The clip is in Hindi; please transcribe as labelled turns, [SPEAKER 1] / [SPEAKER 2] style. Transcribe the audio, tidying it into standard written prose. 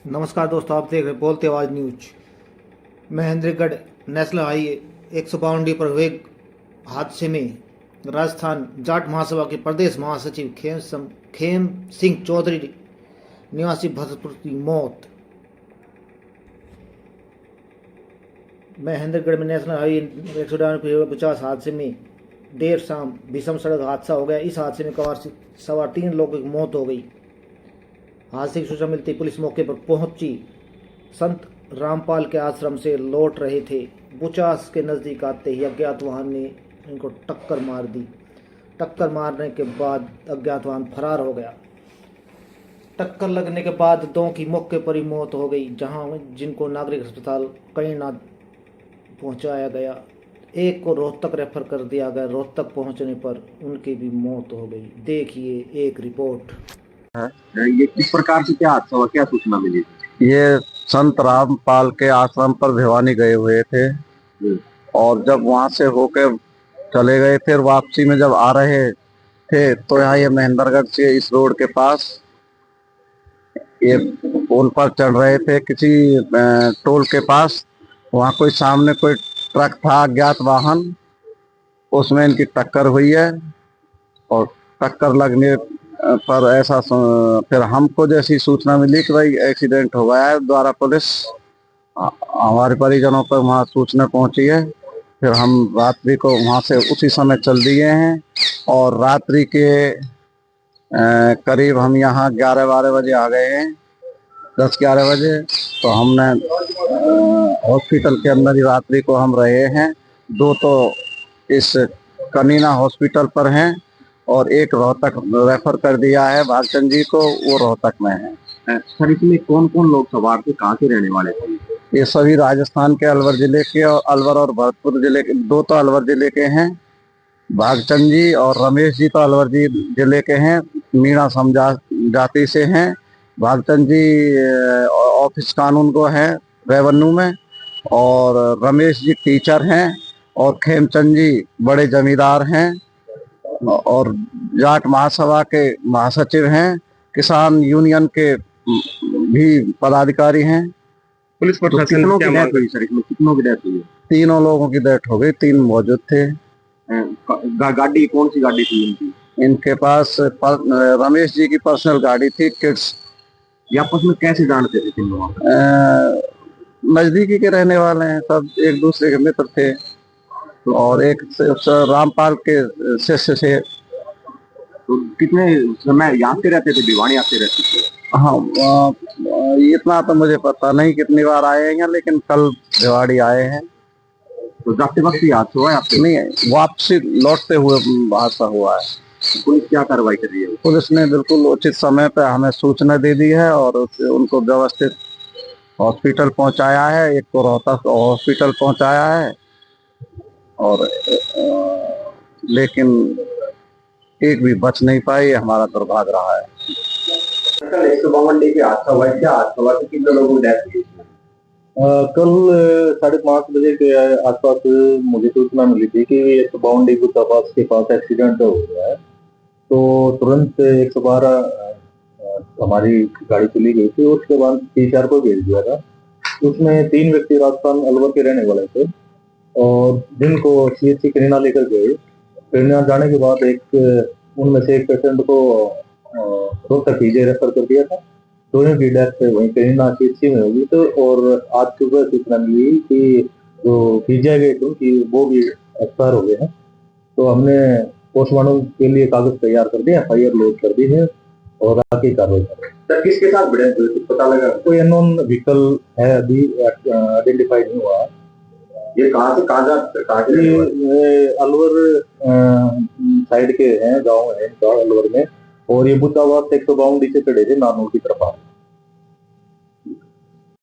[SPEAKER 1] नमस्कार दोस्तों, आप देख रहे बोलते आवाज न्यूज। महेंद्रगढ़ नेशनल हाईवे 152 पर हुए हादसे में राजस्थान जाट महासभा के प्रदेश महासचिव खेम सिंह चौधरी निवासी भरतपुर की मौत। महेंद्रगढ़ में नेशनल हाईवे 152 हादसे में देर शाम भीषण सड़क हादसा हो गया। इस हादसे में सवार 3 लोगों की मौत हो गई। हादसे की सूचना मिलती पुलिस मौके पर पहुंची। संत रामपाल के आश्रम से लौट रहे थे। बुचास के नज़दीक आते ही अज्ञात वाहन ने इनको टक्कर मार दी। टक्कर मारने के बाद अज्ञात वाहन फरार हो गया। टक्कर लगने के बाद 2 की मौके पर ही मौत हो गई, जिनको नागरिक अस्पताल कईनाथ पहुंचाया गया। एक को रोहतक रेफर कर दिया गया। रोहतक पहुंचने पर उनकी भी मौत हो गई। देखिए एक रिपोर्ट।
[SPEAKER 2] ये किस प्रकार से क्या हादसा हुआ, क्या सूचना मिली?
[SPEAKER 3] ये संत रामपाल के आश्रम पर भिवानी गए हुए थे और जब वहां से होकर चले गए थे, वापसी में जब आ रहे थे तो यहाँ ये महेंद्रगढ़ से इस रोड के पास ये पुल पर चढ़ रहे थे किसी टोल के पास। वहाँ कोई सामने कोई ट्रक था, अज्ञात वाहन, उसमें इनकी टक्कर हुई है और टक्कर लगने पर ऐसा फिर हमको जैसी सूचना मिली कि भाई एक्सीडेंट हो गया है, द्वारा पुलिस हमारे परिजनों पर वहाँ सूचना पहुंची है। फिर हम रात्रि को वहाँ से उसी समय चल दिए हैं और रात्रि के करीब हम यहाँ 11-12 बजे आ गए हैं, 10-11 बजे। तो हमने हॉस्पिटल के अंदर ही रात्रि को हम रहे हैं। 2 तो इस कनीना हॉस्पिटल पर हैं और एक रोहतक रेफर कर दिया है भागचंद जी को, वो रोहतक में है।
[SPEAKER 2] सर, इसमें कौन कौन लोग सवार थे, कहाँ के रहने वाले थे?
[SPEAKER 3] ये सभी राजस्थान के अलवर जिले के और अलवर और भरतपुर जिले के, 2 तो अलवर जिले के हैं, भागचंद जी और रमेश जी तो अलवर जिले के हैं, मीणा जाति से हैं। भागचंद जी ऑफिस कानून को है रेवेन्यू में, और रमेश जी टीचर हैं, और खेमचंद जी बड़े जमींदार हैं और जाट महासभा के महासचिव हैं। किसान यूनियन के भी पदाधिकारी हैं।
[SPEAKER 2] पुलिस प्रशासन
[SPEAKER 3] कितनों
[SPEAKER 2] की डेथ हुई सर? इसमें कितनों की डेथ हुई?
[SPEAKER 3] 3 लोगों की डेथ हो गई, 3 मौजूद थे।
[SPEAKER 2] गाड़ी कौन सी गाड़ी थी इनकी?
[SPEAKER 3] इनके पास रमेश जी की पर्सनल गाड़ी थी, किड्स।
[SPEAKER 2] ये आपस में कैसे जानते थे 3 लोग?
[SPEAKER 3] नजदीकी के रहने वाले हैं, सब एक दूसरे के मित्र थे और एक रामपाल के शिष्य से।
[SPEAKER 2] तो कितने समय यहाँ से रहते थे, भिवानी आते रहते थे?
[SPEAKER 3] हाँ, इतना तो मुझे पता नहीं कितनी बार आए हैं, लेकिन कल भिवाड़ी आए हैं।
[SPEAKER 2] तो जाते वक्त ही हादसा हुआ है आपके?
[SPEAKER 3] नहीं, वापसी लौटते हुए हादसा हुआ है।
[SPEAKER 2] पुलिस क्या कार्रवाई कर रही है?
[SPEAKER 3] पुलिस ने बिल्कुल उचित समय पर हमें सूचना दे दी है और उनको व्यवस्थित हॉस्पिटल पहुंचाया है। एक को रोहतक हॉस्पिटल पहुंचाया है और लेकिन एक भी बच नहीं पाई। हमारा दुर्भाग्य रहा है।
[SPEAKER 2] कल 152 के हादसा हुआ है, क्या हादसा हुआ है, कितने लोगों की डेथ हुई?
[SPEAKER 4] कल 5:30 बजे के आसपास मुझे सूचना मिली थी कि 152 गुत्तापास के पास एक्सीडेंट हो गया है। तो तुरंत 112 हमारी गाड़ी चली गई थी। उसके बाद PCR को भेज दिया था। उसमें 3 व्यक्ति राजस्थान अलवर के रहने वाले थे और जिनको CHC कनीना लेकर गए। कनीना जाने के बाद उनमें से एक पेशेंट को रोहतक PJ रेफर कर दिया था। दोनों की डेथ वहीं कनीना CHC में होगी। तो और आज सुबह सूचना मिली कि जो PJ गए थे कि वो भी एक्सपायर हो गए हैं। तो हमने पोस्टमार्टम के लिए कागज तैयार कर दिए, FIR लोड कर दी है और आगे कार्रवाई कर रहे हैं।
[SPEAKER 2] सर, किसके साथ भिड़े थे, कुछ पता लगा?
[SPEAKER 4] कोई अननोन व्हीकल है, अभी आइडेंटिफाई नहीं हुआ।
[SPEAKER 2] ये कहाँ से कहाँ
[SPEAKER 4] अलवर साइड के हैं, गाँव है अलवर में। और ये बुद्धावास 152 से चढ़े थे नानूर की तरफ।